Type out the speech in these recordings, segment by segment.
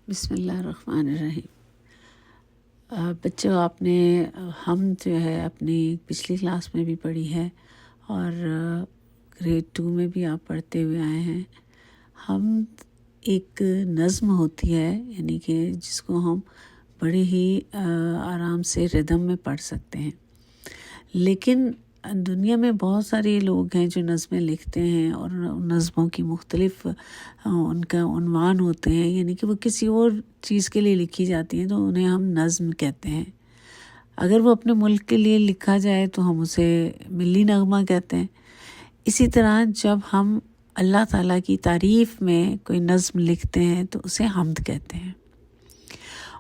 بسم اللہ الرحمن الرحیم۔ بچوں، آپ نے ہم جو ہے اپنی پچھلی کلاس میں بھی پڑھی ہے اور گریڈ 2 میں بھی آپ پڑھتے ہوئے آئے ہیں۔ ہم ایک نظم ہوتی ہے، یعنی کہ جس کو ہم بڑے ہی آرام سے ردم میں پڑھ سکتے ہیں، لیکن دنیا میں بہت سارے لوگ ہیں جو نظمیں لکھتے ہیں اور نظموں کی مختلف ان کا عنوان ہوتے ہیں، یعنی کہ وہ کسی اور چیز کے لیے لکھی جاتی ہیں تو انہیں ہم نظم کہتے ہیں۔ اگر وہ اپنے ملک کے لیے لکھا جائے تو ہم اسے ملی نغمہ کہتے ہیں۔ اسی طرح جب ہم اللہ تعالیٰ کی تعریف میں کوئی نظم لکھتے ہیں تو اسے حمد کہتے ہیں،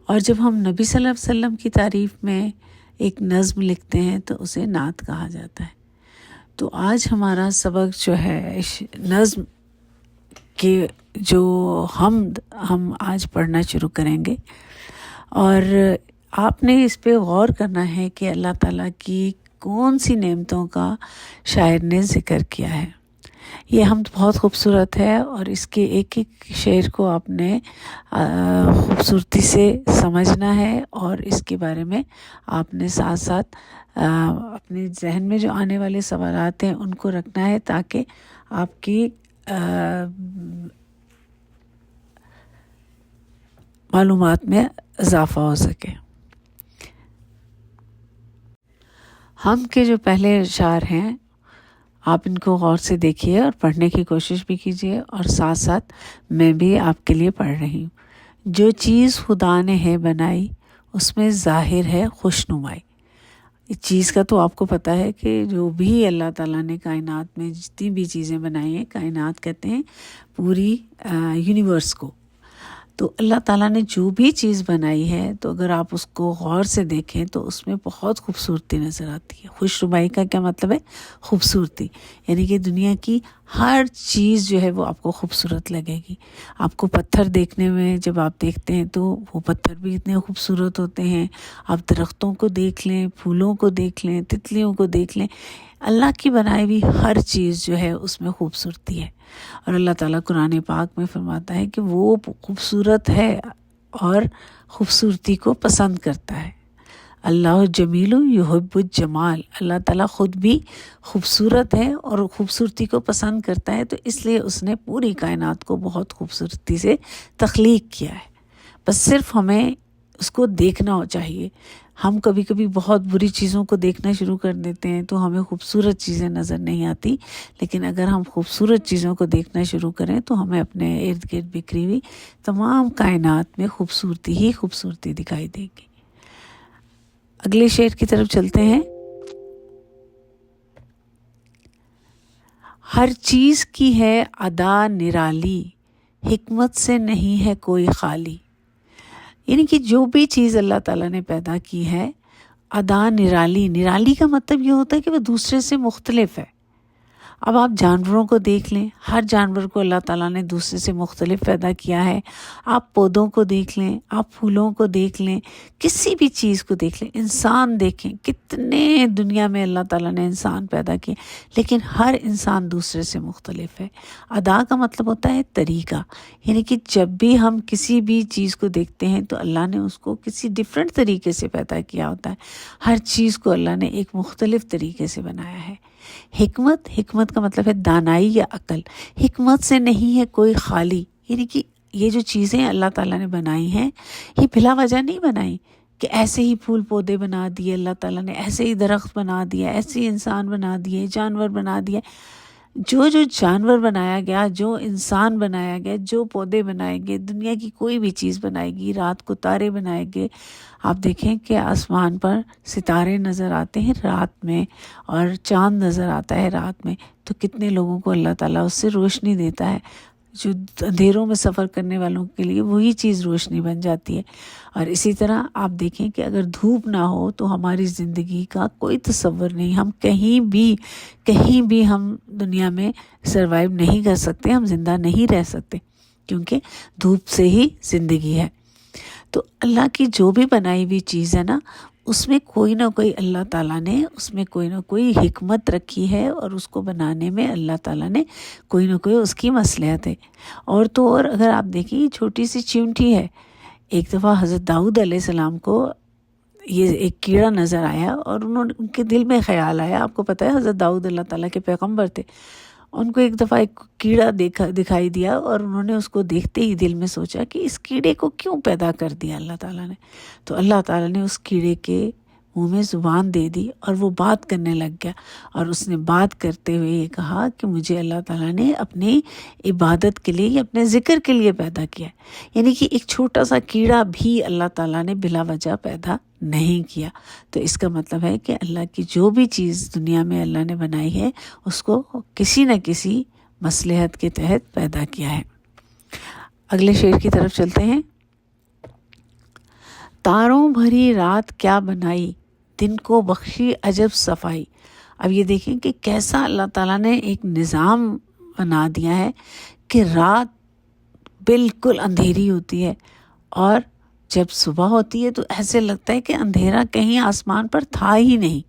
اور جب ہم نبی صلی اللہ علیہ وسلم کی تعریف میں ایک نظم لکھتے ہیں تو اسے نعت کہا جاتا ہے۔ تو آج ہمارا سبق جو ہے نظم کے جو حمد ہم آج پڑھنا شروع کریں گے، اور آپ نے اس پہ غور کرنا ہے کہ اللہ تعالیٰ کی کون سی نعمتوں کا شاعر نے ذکر کیا ہے۔ یہ حمد بہت خوبصورت ہے اور اس کے ایک ایک شعر کو آپ نے خوبصورتی سے سمجھنا ہے، اور اس کے بارے میں آپ نے ساتھ ساتھ اپنے ذہن میں جو آنے والے سوالات ہیں ان کو رکھنا ہے، تاکہ آپ کی معلومات میں اضافہ ہو سکے۔ ہم کے جو پہلے اشعار ہیں آپ ان کو غور سے دیکھیے اور پڑھنے کی کوشش بھی کیجیے، اور ساتھ ساتھ میں بھی آپ کے لیے پڑھ رہی ہوں۔ جو چیز خدا نے ہے بنائی، اس میں ظاہر ہے خوش نمائی۔ اس چیز کا تو آپ کو پتہ ہے کہ جو بھی اللہ تعالیٰ نے کائنات میں جتنی بھی چیزیں بنائی ہیں، کائنات کہتے ہیں پوری یونیورس کو، تو اللہ تعالیٰ نے جو بھی چیز بنائی ہے تو اگر آپ اس کو غور سے دیکھیں تو اس میں بہت خوبصورتی نظر آتی ہے۔ خوش ربائی کا کیا مطلب ہے؟ خوبصورتی، یعنی کہ دنیا کی ہر چیز جو ہے وہ آپ کو خوبصورت لگے گی۔ آپ کو پتھر دیکھنے میں جب آپ دیکھتے ہیں تو وہ پتھر بھی اتنے خوبصورت ہوتے ہیں۔ آپ درختوں کو دیکھ لیں، پھولوں کو دیکھ لیں، تتلیوں کو دیکھ لیں، اللہ کی بنائی ہوئی ہر چیز جو ہے اس میں خوبصورتی ہے۔ اور اللہ تعالیٰ قرآن پاک میں فرماتا ہے کہ وہ خوبصورت ہے اور خوبصورتی کو پسند کرتا ہے۔ اللہ جمیل یحب الجمال، اللہ تعالیٰ خود بھی خوبصورت ہے اور خوبصورتی کو پسند کرتا ہے، تو اس لیے اس نے پوری کائنات کو بہت خوبصورتی سے تخلیق کیا ہے۔ بس صرف ہمیں اس کو دیکھنا چاہیے۔ ہم کبھی کبھی بہت بری چیزوں کو دیکھنا شروع کر دیتے ہیں تو ہمیں خوبصورت چیزیں نظر نہیں آتی، لیکن اگر ہم خوبصورت چیزوں کو دیکھنا شروع کریں تو ہمیں اپنے ارد گرد بکھری ہوئی تمام کائنات میں خوبصورتی ہی خوبصورتی دکھائی دے گی۔ اگلے شعر کی طرف چلتے ہیں۔ ہر چیز کی ہے ادا نرالی، حکمت سے نہیں ہے کوئی خالی۔ یعنی کہ جو بھی چیز اللہ تعالیٰ نے پیدا کی ہے، ادا نرالی، نرالی کا مطلب یہ ہوتا ہے کہ وہ دوسرے سے مختلف ہے۔ اب آپ جانوروں کو دیکھ لیں، ہر جانور کو اللہ تعالیٰ نے دوسرے سے مختلف پیدا کیا ہے۔ آپ پودوں کو دیکھ لیں، آپ پھولوں کو دیکھ لیں، کسی بھی چیز کو دیکھ لیں، انسان دیکھیں، کتنے دنیا میں اللہ تعالیٰ نے انسان پیدا کیے، لیکن ہر انسان دوسرے سے مختلف ہے۔ ادا کا مطلب ہوتا ہے طریقہ، یعنی کہ جب بھی ہم کسی بھی چیز کو دیکھتے ہیں تو اللہ نے اس کو کسی ڈیفرنٹ طریقے سے پیدا کیا ہوتا ہے۔ ہر چیز کو اللہ نے ایک مختلف طریقے سے بنایا ہے۔ حکمت کا مطلب ہے دانائی یا عقل۔ حکمت سے نہیں ہے کوئی خالی، یعنی کہ یہ جو چیزیں اللہ تعالیٰ نے بنائی ہیں یہ بلا وجہ نہیں بنائی کہ ایسے ہی پھول پودے بنا دیے اللہ تعالیٰ نے، ایسے ہی درخت بنا دیا، ایسے ہی انسان بنا دیے، جانور بنا دیے۔ جو جانور بنایا گیا، جو انسان بنایا گیا، جو پودے بنائے گئے، دنیا کی کوئی بھی چیز بنائے گی، رات کو تارے بنائے گئے۔ آپ دیکھیں کہ آسمان پر ستارے نظر آتے ہیں رات میں، اور چاند نظر آتا ہے رات میں، تو کتنے لوگوں کو اللہ تعالیٰ اس سے روشنی دیتا ہے۔ جو اندھیروں میں سفر کرنے والوں کے لیے وہی چیز روشنی بن جاتی ہے۔ اور اسی طرح آپ دیکھیں کہ اگر دھوپ نہ ہو تو ہماری زندگی کا کوئی تصور نہیں، ہم کہیں بھی ہم دنیا میں سروائیو نہیں کر سکتے، ہم زندہ نہیں رہ سکتے، کیونکہ دھوپ سے ہی زندگی ہے۔ تو اللہ کی جو بھی بنائی ہوئی چیز ہے نا، اس میں کوئی نہ کوئی اللہ تعالیٰ نے اس میں کوئی نہ کوئی حکمت رکھی ہے، اور اس کو بنانے میں اللہ تعالیٰ نے کوئی نہ کوئی اس کی مصلحت ہے۔ اور تو اور اگر آپ دیکھیں چھوٹی سی چیونٹی ہے، ایک دفعہ حضرت داؤد علیہ السلام کو یہ ایک کیڑا نظر آیا اور ان کے دل میں خیال آیا. آپ کو پتہ ہے حضرت داؤد اللہ تعالیٰ کے پیغمبر تھے. ان کو ایک دفعہ ایک کیڑا دکھائی دیا اور انہوں نے اس کو دیکھتے ہی دل میں سوچا کہ اس کیڑے کو کیوں پیدا کر دیا اللہ تعالیٰ نے. تو اللہ تعالیٰ نے اس کیڑے کے منہ میں زبان دے دی اور وہ بات کرنے لگ گیا. اور اس نے بات کرتے ہوئے یہ کہا کہ مجھے اللہ تعالیٰ نے اپنی عبادت کے لیے یا اپنے ذکر کے لیے پیدا کیا. یعنی کہ ایک چھوٹا سا کیڑا بھی اللہ تعالیٰ نے بلا وجہ پیدا نہیں کیا. تو اس کا مطلب ہے کہ اللہ کی جو بھی چیز دنیا میں اللہ نے بنائی ہے اس کو کسی نہ کسی مصلحت کے تحت پیدا کیا ہے. اگلے شعر کی طرف چلتے ہیں. تاروں بھری رات کیا بنائی، دن کو بخشی عجب صفائی. اب یہ دیکھیں کہ کیسا اللہ تعالیٰ نے ایک نظام بنا دیا ہے کہ رات بالکل اندھیری ہوتی ہے اور جب صبح ہوتی ہے تو ایسے لگتا ہے کہ اندھیرا کہیں آسمان پر تھا ہی نہیں.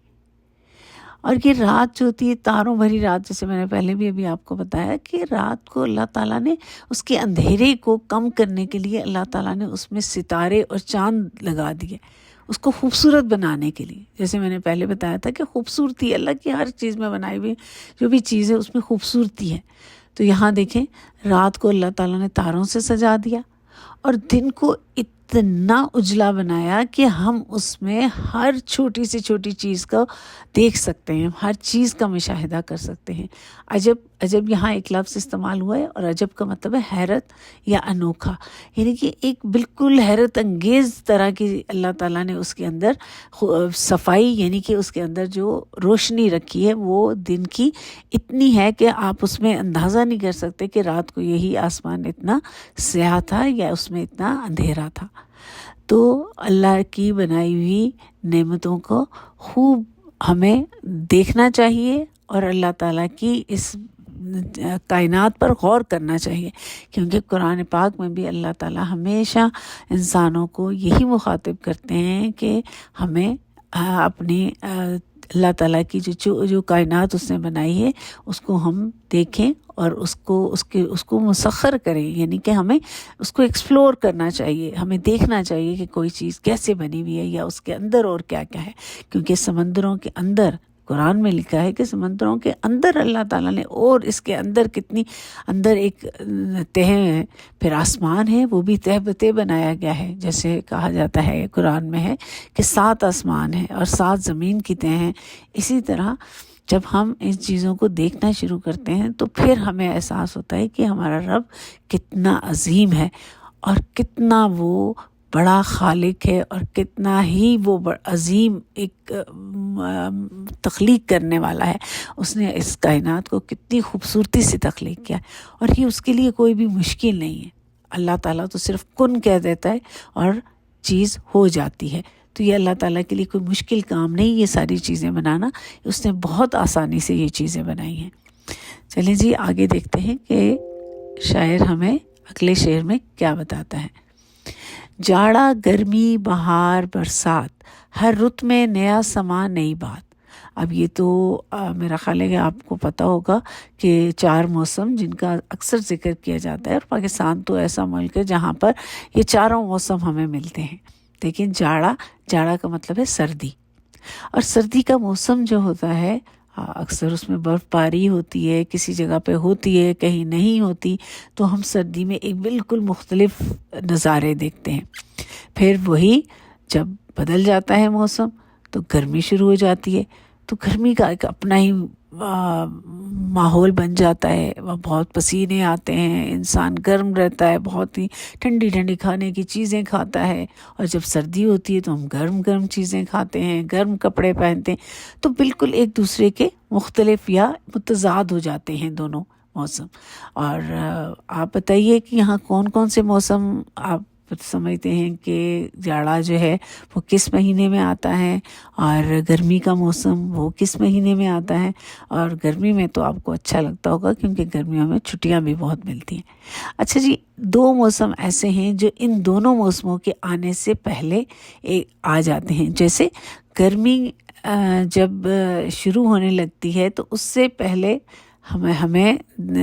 اور یہ رات جو ہوتی ہے تاروں بھری رات، جیسے میں نے پہلے بھی ابھی آپ کو بتایا کہ رات کو اللہ تعالیٰ نے اس کے اندھیرے کو کم کرنے کے لیے اللہ تعالیٰ نے اس میں ستارے اور چاند لگا دیے اس کو خوبصورت بنانے کے لیے. جیسے میں نے پہلے بتایا تھا کہ خوبصورتی اللہ کی ہر چیز میں بنائی ہوئی جو بھی چیز ہے اس میں خوبصورتی ہے. تو یہاں دیکھیں رات کو اللہ تعالیٰ نے تاروں سے سجا دیا اور دن کو اتنا اجلا بنایا کہ ہم اس میں ہر چھوٹی سے چھوٹی چیز کو دیکھ سکتے ہیں، ہر چیز کا مشاہدہ کر سکتے ہیں. عجب عجب یہاں ایک لفظ استعمال ہوا ہے اور عجب کا مطلب ہے حیرت یا انوکھا. یعنی کہ ایک بالکل حیرت انگیز طرح کی اللہ تعالیٰ نے اس کے اندر صفائی، یعنی کہ اس کے اندر جو روشنی رکھی ہے وہ دن کی اتنی ہے کہ آپ اس میں اندازہ نہیں کر سکتے کہ رات کو یہی آسمان اتنا سیاہ تھا یا اس میں اتنا اندھیرا تھا. تو اللہ کی بنائی ہوئی نعمتوں کو خوب ہمیں دیکھنا چاہیے اور اللہ تعالیٰ کی اس کائنات پر غور کرنا چاہیے، کیونکہ قرآن پاک میں بھی اللہ تعالیٰ ہمیشہ انسانوں کو یہی مخاطب کرتے ہیں کہ ہمیں اپنی اللہ تعالیٰ کی جو کائنات اس نے بنائی ہے اس کو ہم دیکھیں اور اس کو مسخر کریں. یعنی کہ ہمیں اس کو ایکسپلور کرنا چاہیے، ہمیں دیکھنا چاہیے کہ کوئی چیز کیسے بنی ہوئی ہے یا اس کے اندر اور کیا کیا ہے. کیونکہ سمندروں کے اندر قرآن میں لکھا ہے کہ سمندروں کے اندر اللہ تعالیٰ نے اور اس کے اندر کتنی اندر ایک تہ ہے، پھر آسمان ہے وہ بھی تہ بتہ بنایا گیا ہے. جیسے کہا جاتا ہے قرآن میں ہے کہ 7 آسمان ہیں اور 7 زمین کی تہ ہیں. اسی طرح جب ہم ان چیزوں کو دیکھنا شروع کرتے ہیں تو پھر ہمیں احساس ہوتا ہے کہ ہمارا رب کتنا عظیم ہے اور کتنا وہ بڑا خالق ہے اور کتنا ہی وہ عظیم ایک تخلیق کرنے والا ہے. اس نے اس کائنات کو کتنی خوبصورتی سے تخلیق کیا اور یہ اس کے لیے کوئی بھی مشکل نہیں ہے. اللہ تعالیٰ تو صرف کن کہہ دیتا ہے اور چیز ہو جاتی ہے. تو یہ اللہ تعالیٰ کے لیے کوئی مشکل کام نہیں یہ ساری چیزیں بنانا، اس نے بہت آسانی سے یہ چیزیں بنائی ہیں. چلیں جی آگے دیکھتے ہیں کہ شاعر ہمیں اگلے شعر میں کیا بتاتا ہے. جاڑا گرمی بہار برسات، ہر رت میں نیا سما نئی بات. اب یہ تو میرا خیال ہے کہ آپ کو پتہ ہوگا کہ 4 موسم جن کا اکثر ذکر کیا جاتا ہے، اور پاکستان تو ایسا ملک ہے جہاں پر یہ چاروں موسم ہمیں ملتے ہیں. لیکن جاڑا کا مطلب ہے سردی، اور سردی کا موسم جو ہوتا ہے اکثر اس میں برف باری ہوتی ہے، کسی جگہ پہ ہوتی ہے کہیں نہیں ہوتی. تو ہم سردی میں ایک بالکل مختلف نظارے دیکھتے ہیں. پھر وہی جب بدل جاتا ہے موسم تو گرمی شروع ہو جاتی ہے. تو گرمی کا ایک اپنا ہی ماحول بن جاتا ہے، بہت پسینے آتے ہیں، انسان گرم رہتا ہے، بہت ہی ٹھنڈی ٹھنڈی کھانے کی چیزیں کھاتا ہے. اور جب سردی ہوتی ہے تو ہم گرم گرم چیزیں کھاتے ہیں، گرم کپڑے پہنتے ہیں. تو بالکل ایک دوسرے کے مختلف یا متضاد ہو جاتے ہیں دونوں موسم. اور آپ بتائیے کہ یہاں کون کون سے موسم آپ سمجھتے ہیں کہ جاڑا جو ہے وہ کس مہینے میں آتا ہے اور گرمی کا موسم وہ کس مہینے میں آتا ہے. اور گرمی میں تو آپ کو اچھا لگتا ہوگا کیونکہ گرمیوں میں چھٹیاں بھی بہت ملتی ہیں. اچھا جی 2 موسم ایسے ہیں جو ان دونوں موسموں کے آنے سے پہلے آ جاتے ہیں. جیسے گرمی جب شروع ہونے لگتی ہے تو اس سے پہلے ہمیں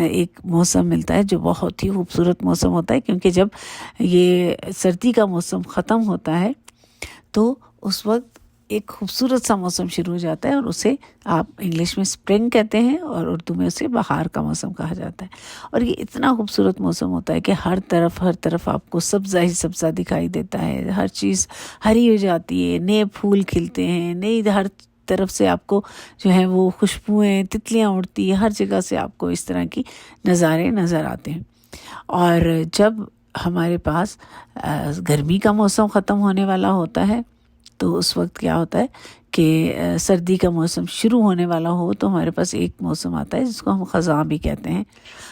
ایک موسم ملتا ہے جو بہت ہی خوبصورت موسم ہوتا ہے، کیونکہ جب یہ سردی کا موسم ختم ہوتا ہے تو اس وقت ایک خوبصورت سا موسم شروع ہو جاتا ہے، اور اسے آپ انگلش میں اسپرنگ کہتے ہیں اور اردو میں اسے بہار کا موسم کہا جاتا ہے۔ اور یہ اتنا خوبصورت موسم ہوتا ہے کہ ہر طرف آپ کو سبزہ ہی سبزہ دکھائی دیتا ہے، ہر چیز ہری ہو جاتی ہے، نئے پھول کھلتے ہیں، نئی ہر طرف سے آپ کو جو ہے وہ خوشبوئیں، تتلیاں اڑتی ہیں، ہر جگہ سے آپ کو اس طرح کی نظارے نظر آتے ہیں۔ اور جب ہمارے پاس گرمی کا موسم ختم ہونے والا ہوتا ہے تو اس وقت کیا ہوتا ہے کہ سردی کا موسم شروع ہونے والا ہو تو ہمارے پاس ایک موسم آتا ہے جس کو ہم خزاں بھی کہتے ہیں،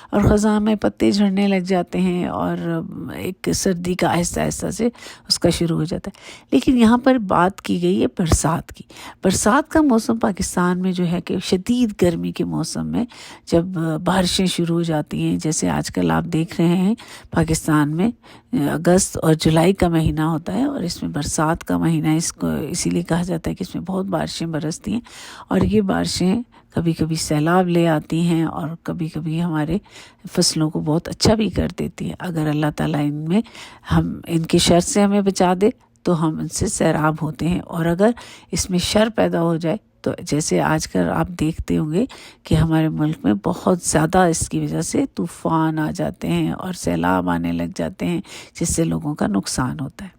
اور خزاں میں پتے جھڑنے لگ جاتے ہیں اور ایک سردی کا آہستہ آہستہ سے اس کا شروع ہو جاتا ہے۔ لیکن یہاں پر بات کی گئی ہے برسات کی۔ برسات کا موسم پاکستان میں جو ہے کہ شدید گرمی کے موسم میں جب بارشیں شروع ہو جاتی ہیں، جیسے آج کل آپ دیکھ رہے ہیں پاکستان میں اگست اور جولائی کا مہینہ ہوتا ہے، اور اس میں برسات کا مہینہ اس کو اسی لیے کہا جاتا ہے کہ اس میں بہت بارشیں برستی ہیں، اور یہ بارشیں کبھی کبھی سیلاب لے آتی ہیں اور کبھی کبھی ہمارے فصلوں کو بہت اچھا بھی کر دیتی ہیں۔ اگر اللہ تعالیٰ ان کے شر سے ہمیں بچا دے تو ہم ان سے سیراب ہوتے ہیں، اور اگر اس میں شر پیدا ہو جائے تو جیسے آج کل آپ دیکھتے ہوں گے کہ ہمارے ملک میں بہت زیادہ اس کی وجہ سے طوفان آ جاتے ہیں اور سیلاب آنے لگ جاتے ہیں، جس سے لوگوں کا نقصان ہوتا ہے۔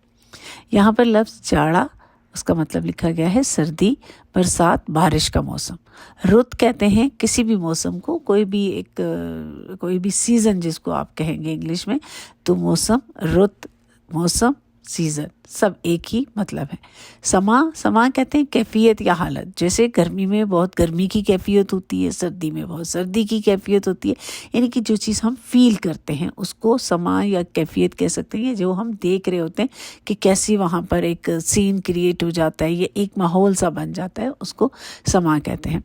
یہاں پر لفظ جاڑا، اس کا مطلب لکھا گیا ہے سردی، برسات، بارش کا موسم۔ رت کہتے ہیں کسی بھی موسم کو، کوئی بھی سیزن جس کو آپ کہیں گے انگلش میں، تو موسم، رت، موسم، سیزن سب ایک ہی مطلب ہے۔ سما کہتے ہیں کیفیت یا حالت، جیسے گرمی میں بہت گرمی کی کیفیت ہوتی ہے، سردی میں بہت سردی کی کیفیت ہوتی ہے، یعنی کہ جو چیز ہم فیل کرتے ہیں اس کو سما یا کیفیت کہہ سکتے ہیں، جو ہم دیکھ رہے ہوتے ہیں کہ کیسی وہاں پر ایک سین کریٹ ہو جاتا ہے، یہ ایک ماحول سا بن جاتا ہے، اس کو سما کہتے ہیں۔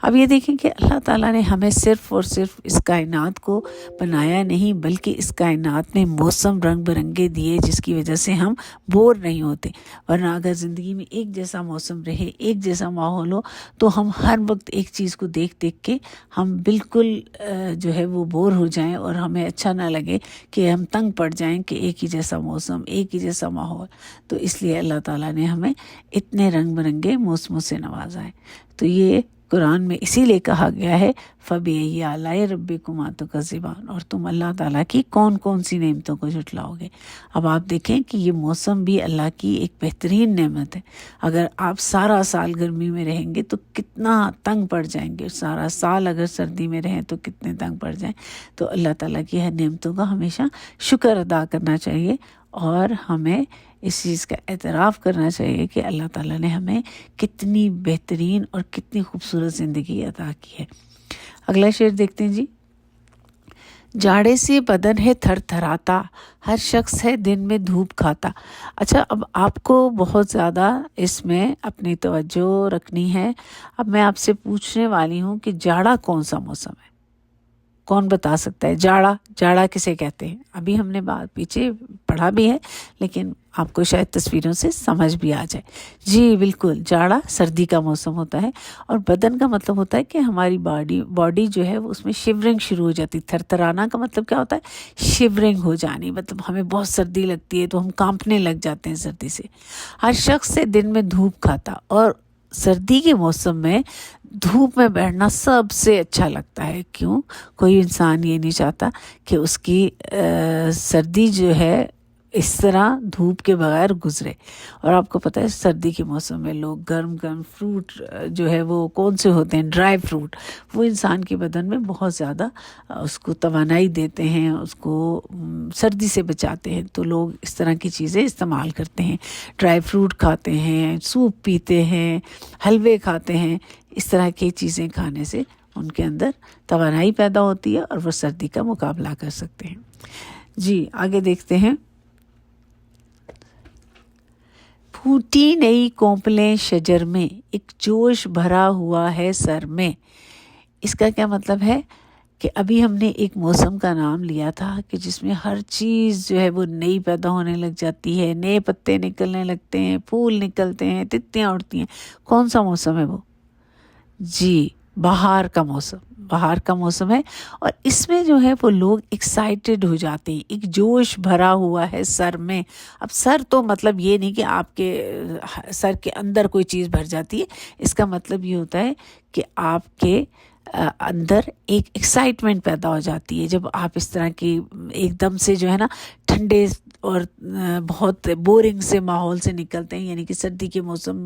اب یہ دیکھیں کہ اللہ تعالیٰ نے ہمیں صرف اور صرف اس کائنات کو بنایا نہیں، بلکہ اس کائنات میں موسم رنگ برنگے دیے جس کی وجہ سے ہم بور نہیں ہوتے، ورنہ اگر زندگی میں ایک جیسا موسم رہے، ایک جیسا ماحول ہو تو ہم ہر وقت ایک چیز کو دیکھ کے ہم بالکل جو ہے وہ بور ہو جائیں، اور ہمیں اچھا نہ لگے کہ ہم تنگ پڑ جائیں کہ ایک ہی جیسا موسم، ایک ہی جیسا ماحول۔ تو اس لیے اللہ تعالیٰ نے ہمیں اتنے رنگ برنگے موسموں سے نوازا ہے۔ تو یہ قرآن میں اسی لیے کہا گیا ہے فَبِأَيِّ آلَاءِ رَبِّكُمَا تُكَذِّبَانِ، اور تم اللہ تعالیٰ کی کون کون سی نعمتوں کو جھٹلاؤ گے۔ اب آپ دیکھیں کہ یہ موسم بھی اللہ کی ایک بہترین نعمت ہے۔ اگر آپ سارا سال گرمی میں رہیں گے تو کتنا تنگ پڑ جائیں گے، سارا سال اگر سردی میں رہیں تو کتنے تنگ پڑ جائیں۔ تو اللہ تعالیٰ کی ہر نعمتوں کا ہمیشہ شکر ادا کرنا چاہیے، اور ہمیں اس چیز کا اعتراف کرنا چاہیے کہ اللہ تعالیٰ نے ہمیں کتنی بہترین اور کتنی خوبصورت زندگی عطا کی ہے۔ اگلا شعر دیکھتے ہیں جی۔ جاڑے سے بدن ہے تھر تھراتا، ہر شخص ہے دن میں دھوپ کھاتا۔ اچھا، اب آپ کو بہت زیادہ اس میں اپنی توجہ رکھنی ہے۔ اب میں آپ سے پوچھنے والی ہوں کہ جاڑا کون سا موسم ہے؟ کون بتا سکتا ہے؟ جاڑا کسے کہتے ہیں؟ ابھی ہم نے بات پیچھے پڑھا بھی ہے، لیکن آپ کو شاید تصویروں سے سمجھ بھی آ جائے۔ جی بالکل، جاڑا سردی کا موسم ہوتا ہے، اور بدن کا مطلب ہوتا ہے کہ ہماری باڈی جو ہے اس میں شیورنگ شروع ہو جاتی۔ تھرتھرانا کا مطلب کیا ہوتا ہے؟ شیورنگ ہو جانی، مطلب ہمیں بہت سردی لگتی ہے تو ہم کانپنے لگ جاتے ہیں سردی سے۔ ہر شخص سے دن میں دھوپ کھاتا، اور سردی کے موسم میں دھوپ میں بیٹھنا سب سے اچھا لگتا ہے۔ کیوں؟ کوئی انسان یہ نہیں چاہتا کہ اس کی سردی جو ہے اس طرح دھوپ کے بغیر گزرے۔ اور آپ کو پتہ ہے سردی کے موسم میں لوگ گرم فروٹ جو ہے وہ کون سے ہوتے ہیں، ڈرائی فروٹ، وہ انسان کے بدن میں بہت زیادہ اس کو توانائی دیتے ہیں، اس کو سردی سے بچاتے ہیں۔ تو لوگ اس طرح کی چیزیں استعمال کرتے ہیں، ڈرائی فروٹ کھاتے ہیں، سوپ پیتے ہیں، حلوے کھاتے ہیں۔ اس طرح کی چیزیں کھانے سے ان کے اندر توانائی پیدا ہوتی ہے اور وہ سردی کا مقابلہ کر سکتے ہیں۔ جی آگے دیکھتے ہیں۔ پھوٹی نئی کونپلیں شجر میں، ایک جوش بھرا ہوا ہے سر میں۔ اس کا کیا مطلب ہے کہ ابھی ہم نے ایک موسم کا نام لیا تھا کہ جس میں ہر چیز جو ہے وہ نئی پیدا ہونے لگ جاتی ہے، نئے پتے نکلنے لگتے ہیں، پھول نکلتے ہیں، تتیاں اڑتی ہیں۔ کون سا موسم ہے وہ؟ جی بہار کا موسم ہے، اور اس میں جو ہے وہ لوگ ایکسائٹیڈ ہو جاتے ہیں، ایک جوش بھرا ہوا ہے سر میں. اب سر تو مطلب یہ نہیں کہ آپ کے سر کے اندر کوئی چیز بھر جاتی ہے، اس کا مطلب یہ ہوتا ہے کہ آپ کے اندر ایک ایکسائٹمنٹ پیدا ہو جاتی ہے جب آپ اس طرح کی ایک دم سے جو ہے نا ٹھنڈے اور بہت بورنگ سے ماحول سے نکلتے ہیں. یعنی کہ سردی کے موسم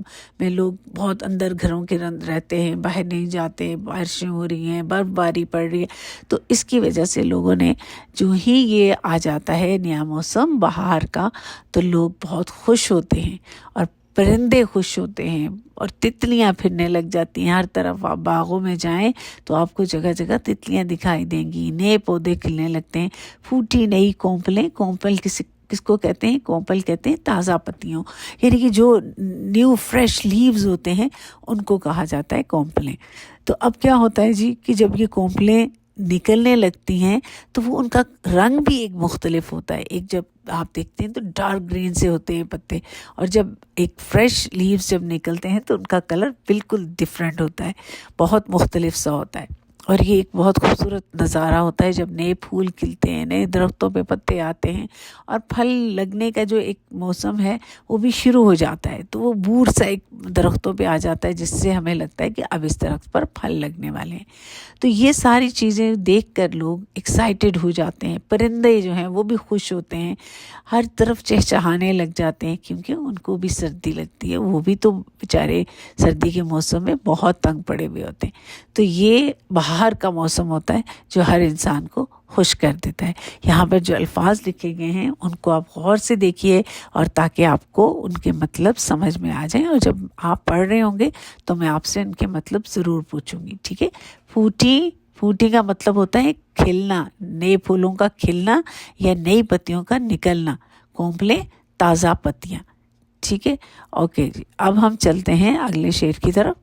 میں لوگ بہت اندر گھروں کے رہتے ہیں، باہر نہیں جاتے، بارشیں ہو رہی ہیں، برف باری پڑ رہی ہے، تو اس کی وجہ سے لوگوں نے جو ہی یہ آ جاتا ہے نیا موسم بہار کا، تو لوگ بہت خوش ہوتے ہیں اور پرندے خوش ہوتے ہیں اور تتلیاں پھرنے لگ جاتی ہیں. ہر طرف آپ باغوں میں جائیں تو آپ کو جگہ جگہ تتلیاں دکھائی دیں گی، نئے پودے کھلنے لگتے ہیں، پھوٹی نئی کونپلیں. کونپل کس کو کہتے ہیں؟ کونپل کہتے ہیں تازہ پتیوں، یعنی کہ جو نیو فریش لیوز ہوتے ہیں ان کو کہا جاتا ہے کونپلیں. تو اب کیا ہوتا ہے جی کہ جب یہ کونپلیں نکلنے لگتی ہیں تو وہ ان کا رنگ بھی ایک مختلف ہوتا ہے. ایک جب آپ دیکھتے ہیں تو ڈارک گرین سے ہوتے ہیں پتے، اور جب ایک فریش لیوز جب نکلتے ہیں تو ان کا کلر بالکل ڈفرینٹ ہوتا ہے، بہت مختلف سا ہوتا ہے. اور یہ ایک بہت خوبصورت نظارہ ہوتا ہے جب نئے پھول کھلتے ہیں، نئے درختوں پہ پتے آتے ہیں، اور پھل لگنے کا جو ایک موسم ہے وہ بھی شروع ہو جاتا ہے. تو وہ بور سا ایک درختوں پہ آ جاتا ہے جس سے ہمیں لگتا ہے کہ اب اس درخت پر پھل لگنے والے ہیں. تو یہ ساری چیزیں دیکھ کر لوگ ایکسائٹیڈ ہو جاتے ہیں. پرندے جو ہیں وہ بھی خوش ہوتے ہیں، ہر طرف چہچہانے لگ جاتے ہیں کیونکہ ان کو بھی سردی لگتی ہے، وہ بھی تو بیچارے سردی کے موسم میں بہت تنگ پڑے ہوئے ہوتے ہیں. تو یہ بہار کا موسم ہوتا ہے جو ہر انسان کو خوش کر دیتا ہے. یہاں پر جو الفاظ لکھے گئے ہیں ان کو آپ غور سے دیکھیے، اور تاکہ آپ کو ان کے مطلب سمجھ میں آ جائیں، اور جب آپ پڑھ رہے ہوں گے تو میں آپ سے ان کے مطلب ضرور پوچھوں گی. ٹھیک ہے؟ پھوٹی کا مطلب ہوتا ہے کھلنا، نئے پھولوں کا کھلنا یا نئی پتیوں کا نکلنا. کونپلیں تازہ پتیاں. ٹھیک ہے؟ اوکے جی، اب ہم چلتے ہیں اگلے شعر کی طرف.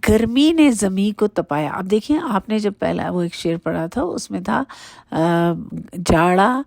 گرمی نے زمیں کو تپایا. اب دیکھیں آپ نے جب پہلا وہ ایک شعر پڑھا تھا اس میں تھا جاڑا،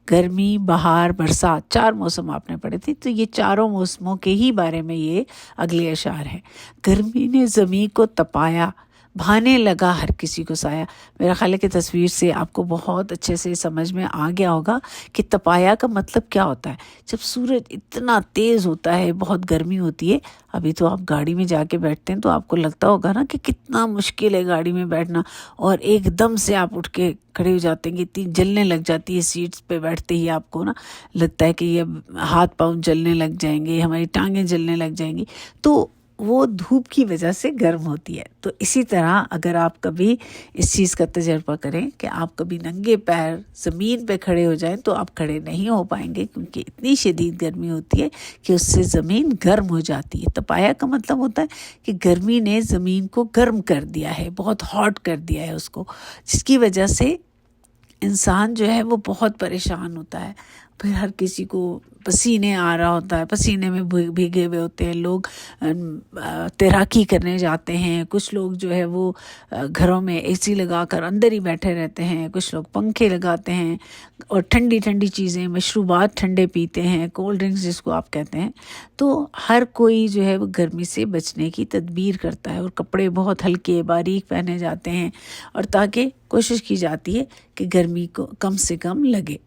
گرمی، بہار، برسات، 4 موسم آپ نے پڑھے تھے. تو یہ چاروں موسموں کے ہی بارے میں یہ اگلے اشعار ہیں. گرمی نے زمیں کو تپایا، بھانے لگا ہر کسی کو سایہ. میرا خیال ہے کہ تصویر سے آپ کو بہت اچھے سے سمجھ میں آ گیا ہوگا کہ تپایا کا مطلب کیا ہوتا ہے. جب سورج اتنا تیز ہوتا ہے، بہت گرمی ہوتی ہے. ابھی تو آپ گاڑی میں جا کے بیٹھتے ہیں تو آپ کو لگتا ہوگا نا کہ کتنا مشکل ہے گاڑی میں بیٹھنا، اور ایک دم سے آپ اٹھ کے کھڑے ہو جاتے ہیں کہ اتنی جلنے لگ جاتی ہے سیٹس پہ بیٹھتے ہی. آپ کو نا لگتا ہے کہ یہ ہاتھ پاؤں جلنے لگ جائیں گے، ہماری ٹانگیں جلنے لگ جائیں گی. تو وہ دھوپ کی وجہ سے گرم ہوتی ہے. تو اسی طرح اگر آپ کبھی اس چیز کا تجربہ کریں کہ آپ کبھی ننگے پیر زمین پہ کھڑے ہو جائیں تو آپ کھڑے نہیں ہو پائیں گے، کیونکہ اتنی شدید گرمی ہوتی ہے کہ اس سے زمین گرم ہو جاتی ہے. تپایا کا مطلب ہوتا ہے کہ گرمی نے زمین کو گرم کر دیا ہے، بہت ہاٹ کر دیا ہے اس کو، جس کی وجہ سے انسان جو ہے وہ بہت پریشان ہوتا ہے. پھر ہر کسی کو پسینے آ رہا ہوتا ہے، پسینے میں بھیگے ہوئے ہوتے ہیں لوگ. تیراکی کرنے جاتے ہیں، کچھ لوگ جو ہے وہ گھروں میں اے سی لگا کر اندر ہی بیٹھے رہتے ہیں، کچھ لوگ پنکھے لگاتے ہیں اور ٹھنڈی ٹھنڈی چیزیں، مشروبات ٹھنڈے پیتے ہیں، کولڈ ڈرنکس جس کو آپ کہتے ہیں. تو ہر کوئی جو ہے وہ گرمی سے بچنے کی تدبیر کرتا ہے، اور کپڑے بہت ہلکے باریک پہنے جاتے ہیں، اور تاکہ کوشش کی جاتی ہے کہ گرمی کو کم سے کم لگے.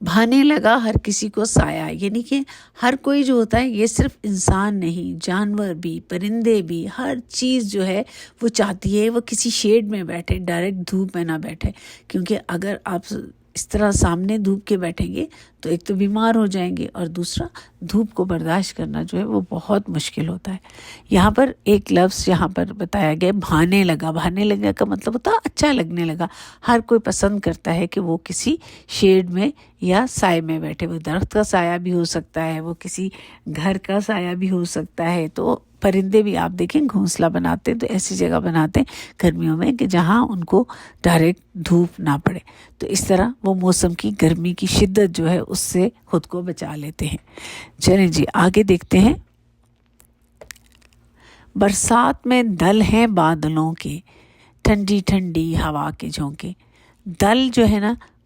بھانے لگا ہر کسی کو سایہ، یعنی کہ ہر کوئی جو ہوتا ہے، یہ صرف انسان نہیں، جانور بھی، پرندے بھی، ہر چیز جو ہے وہ چاہتی ہے وہ کسی شیڈ میں بیٹھے، ڈائریکٹ دھوپ میں نہ بیٹھے. کیونکہ اگر آپ اس طرح سامنے دھوپ کے بیٹھیں گے تو ایک تو بیمار ہو جائیں گے، اور دوسرا دھوپ کو برداشت کرنا جو ہے وہ بہت مشکل ہوتا ہے. یہاں پر ایک لفظ یہاں پر بتایا گیا، بھانے لگا. بھانے لگا کا مطلب ہوتا ہے اچھا لگنے لگا. ہر کوئی پسند کرتا ہے کہ وہ کسی شیڈ میں یا سائے میں بیٹھے. وہ درخت کا سایہ بھی ہو سکتا ہے، وہ کسی گھر کا سایہ بھی ہو سکتا ہے. تو پرندے بھی آپ دیکھیں گھونسلہ بناتے ہیں تو ایسی جگہ بناتے ہیں گرمیوں میں کہ جہاں ان کو ڈائریکٹ دھوپ نہ پڑے. تو اس طرح وہ موسم کی گرمی کی شدت جو ہے اس سے خود کو بچا لیتے ہیں. چلیں جی آگے دیکھتے ہیں. برسات میں دل ہیں بادلوں کے، ٹھنڈی ٹھنڈی ہوا کے جھونکے. دل جو ہے نا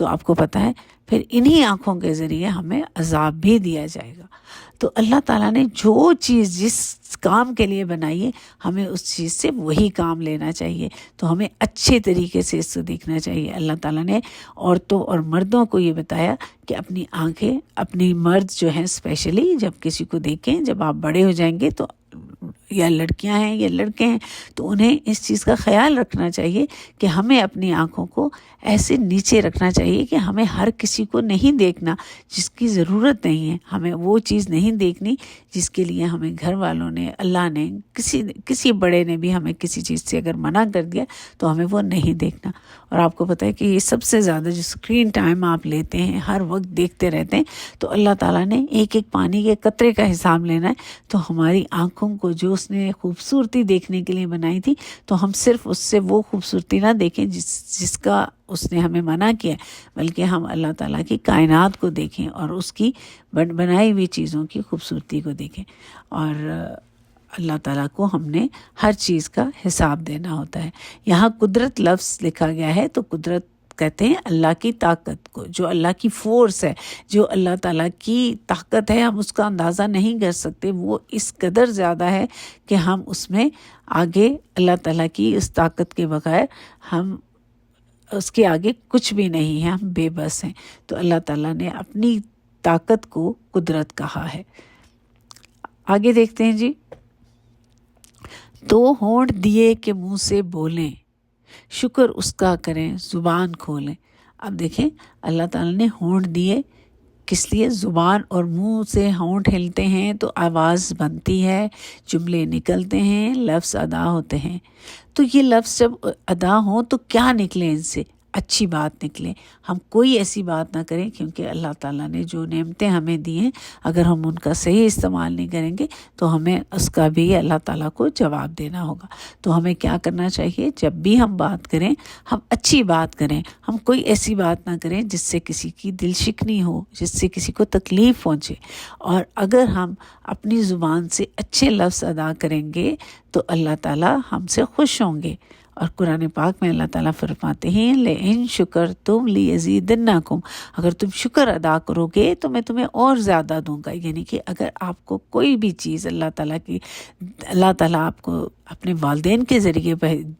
تو آپ کو پتہ ہے پھر انہی آنکھوں کے ذریعے ہمیں عذاب بھی دیا جائے گا۔ تو اللہ تعالیٰ نے جو چیز جس کام کے لیے بنائی ہے ہمیں اس چیز سے وہی کام لینا چاہیے، تو ہمیں اچھے طریقے سے اس کو دیکھنا چاہیے۔ اللہ تعالیٰ نے عورتوں اور مردوں کو یہ بتایا کہ اپنی آنکھیں، اپنی مرد جو ہیں اسپیشلی جب کسی کو دیکھیں، جب آپ بڑے ہو جائیں گے تو یا لڑکیاں ہیں یا لڑکے ہیں تو انہیں اس چیز کا خیال رکھنا چاہیے کہ ہمیں اپنی آنکھوں کو ایسے نیچے رکھنا چاہیے کہ ہمیں ہر کسی کو نہیں دیکھنا جس کی ضرورت نہیں ہے، ہمیں وہ چیز نہیں دیکھنی جس کے لیے ہمیں گھر والوں نے، اللہ نے، کسی بڑے نے بھی ہمیں کسی چیز سے اگر منع کر دیا تو ہمیں وہ نہیں دیکھنا۔ اور آپ کو پتہ ہے کہ یہ سب سے زیادہ جو اسکرین ٹائم آپ لیتے ہیں، ہر وقت دیکھتے رہتے ہیں، تو اللہ تعالیٰ نے ایک ایک پانی کے قطرے کا حساب لینا ہے، تو ہماری آنکھوں کو جو اس نے خوبصورتی دیکھنے کے لیے بنائی تھی تو ہم صرف اس سے وہ خوبصورتی نہ دیکھیں جس کا اس نے ہمیں منع کیا، بلکہ ہم اللہ تعالیٰ کی کائنات کو دیکھیں اور اس کی بنائی ہوئی چیزوں کی خوبصورتی کو دیکھیں۔ اور اللہ تعالیٰ کو ہم نے ہر چیز کا حساب دینا ہوتا ہے۔ یہاں قدرت لفظ لکھا گیا ہے تو قدرت کہتے ہیں اللہ کی طاقت کو، جو اللہ کی فورس ہے، جو اللہ تعالیٰ کی طاقت ہے، ہم اس کا اندازہ نہیں کر سکتے، وہ اس قدر زیادہ ہے کہ ہم اس میں آگے اللہ تعالیٰ کی اس طاقت کے بغیر ہم اس کے آگے کچھ بھی نہیں ہے، ہم بے بس ہیں۔ تو اللہ تعالیٰ نے اپنی طاقت کو قدرت کہا ہے۔ آگے دیکھتے ہیں جی، تو ہونٹ دیے کہ منہ سے بولیں، شکر اس کا کریں زبان کھولیں۔ اب دیکھیں اللہ تعالیٰ نے ہونٹ دیے کس لیے؟ زبان اور منہ سے ہونٹ ہلتے ہیں تو آواز بنتی ہے، جملے نکلتے ہیں، لفظ ادا ہوتے ہیں۔ تو یہ لفظ جب ادا ہوں تو کیا نکلے ان سے؟ اچھی بات نکلے۔ ہم کوئی ایسی بات نہ کریں، کیونکہ اللہ تعالیٰ نے جو نعمتیں ہمیں دی ہیں اگر ہم ان کا صحیح استعمال نہیں کریں گے تو ہمیں اس کا بھی اللہ تعالیٰ کو جواب دینا ہوگا۔ تو ہمیں کیا کرنا چاہیے؟ جب بھی ہم بات کریں ہم اچھی بات کریں، ہم کوئی ایسی بات نہ کریں جس سے کسی کی دل شکنی ہو، جس سے کسی کو تکلیف پہنچے۔ اور اگر ہم اپنی زبان سے اچھے لفظ ادا کریں گے تو اللہ تعالیٰ ہم سے خوش ہوں گے۔ اور قرآن پاک میں اللہ تعالیٰ فرماتے ہیں لئن شکرتم لیزیدنکم، اگر تم شکر ادا کرو گے تو میں تمہیں اور زیادہ دوں گا۔ یعنی کہ اگر آپ کو کوئی بھی چیز اللہ تعالیٰ آپ کو اپنے والدین کے ذریعے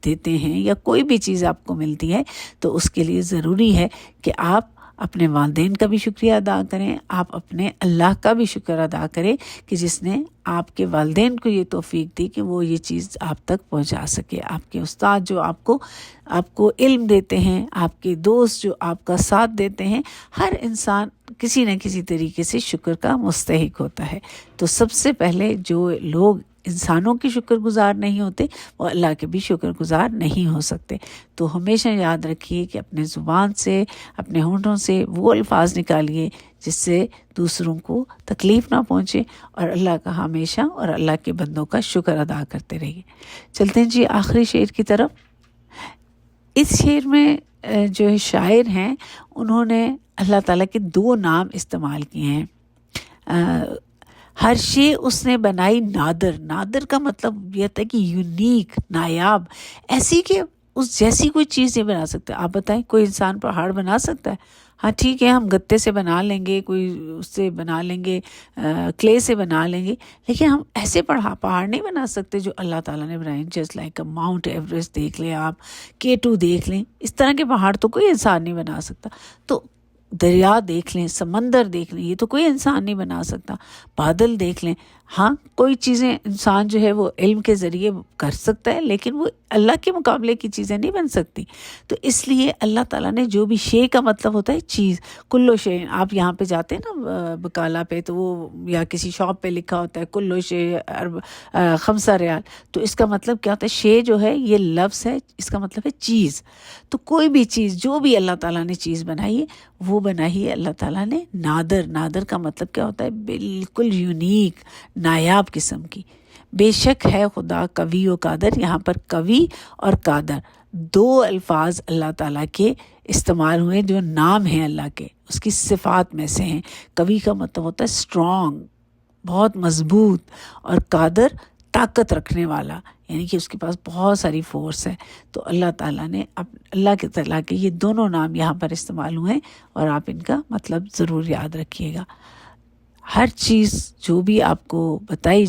دیتے ہیں یا کوئی بھی چیز آپ کو ملتی ہے تو اس کے لیے ضروری ہے کہ آپ اپنے والدین کا بھی شکریہ ادا کریں، آپ اپنے اللہ کا بھی شکر ادا کریں کہ جس نے آپ کے والدین کو یہ توفیق دی کہ وہ یہ چیز آپ تک پہنچا سکے۔ آپ کے استاد جو آپ کو علم دیتے ہیں، آپ کے دوست جو آپ کا ساتھ دیتے ہیں، ہر انسان کسی نہ کسی طریقے سے شکر کا مستحق ہوتا ہے۔ تو سب سے پہلے جو لوگ انسانوں کی شکر گزار نہیں ہوتے وہ اللہ کے بھی شکر گزار نہیں ہو سکتے۔ تو ہمیشہ یاد رکھیے کہ اپنے زبان سے، اپنے ہونٹوں سے وہ الفاظ نکالیے جس سے دوسروں کو تکلیف نہ پہنچے، اور اللہ کا ہمیشہ اور اللہ کے بندوں کا شکر ادا کرتے رہیے۔ چلتے ہیں جی آخری شعر کی طرف۔ اس شعر میں جو شاعر ہیں انہوں نے اللہ تعالیٰ کے 2 نام استعمال کیے ہیں۔ ہر شے اس نے بنائی نادر، نادر کا مطلب یہ تھا کہ یونیک، نایاب، ایسی کہ اس جیسی کوئی چیز نہیں بنا سکتا۔ آپ بتائیں کوئی انسان پہاڑ بنا سکتا ہے؟ ہاں ٹھیک ہے، ہم گتے سے بنا لیں گے، کوئی اس سے بنا لیں گے، کلے سے بنا لیں گے، لیکن ہم ایسے پہاڑ نہیں بنا سکتے جو اللہ تعالیٰ نے بنائے۔ جسٹ لائک ماؤنٹ ایوریسٹ دیکھ لیں آپ، K2 دیکھ لیں، اس طرح کے پہاڑ تو کوئی انسان نہیں بنا سکتا۔ تو دریا دیکھ لیں، سمندر دیکھ لیں، یہ تو کوئی انسان نہیں بنا سکتا۔ بادل دیکھ لیں، ہاں کوئی چیزیں انسان جو ہے وہ علم کے ذریعے کر سکتا ہے، لیکن وہ اللہ کے مقابلے کی چیزیں نہیں بن سکتی۔ تو اس لیے اللہ تعالیٰ نے جو بھی شے کا مطلب ہوتا ہے چیز، کلو شے، آپ یہاں پہ جاتے ہیں نا بکالا پہ تو وہ یا کسی شاپ پہ لکھا ہوتا ہے کلو شے 5 ریال، تو اس کا مطلب کیا ہوتا ہے؟ شے جو ہے یہ لفظ ہے، اس کا مطلب ہے چیز۔ تو کوئی بھی چیز جو بھی اللہ تعالیٰ نے چیز بنائی ہے وہ بنائی ہے اللہ تعالیٰ نے نادر۔ نادر کا مطلب کیا ہوتا ہے؟ بالکل یونیک، نایاب قسم کی۔ بے شک ہے خدا قوی و قادر، یہاں پر قوی اور قادر 2 الفاظ اللہ تعالیٰ کے استعمال ہوئے جو نام ہیں اللہ کے، اس کی صفات میں سے ہیں۔ قوی کا مطلب ہوتا ہے اسٹرانگ، بہت مضبوط، اور قادر طاقت رکھنے والا، یعنی کہ اس کے پاس بہت ساری فورس ہے. تو اللہ تعالیٰ نے اللہ کے تعالیٰ کے یہ دونوں نام یہاں پر استعمال ہوئے ہیں، اور آپ ان کا مطلب ضرور یاد رکھیے گا. ہر چیز جو بھی آپ کو بتائی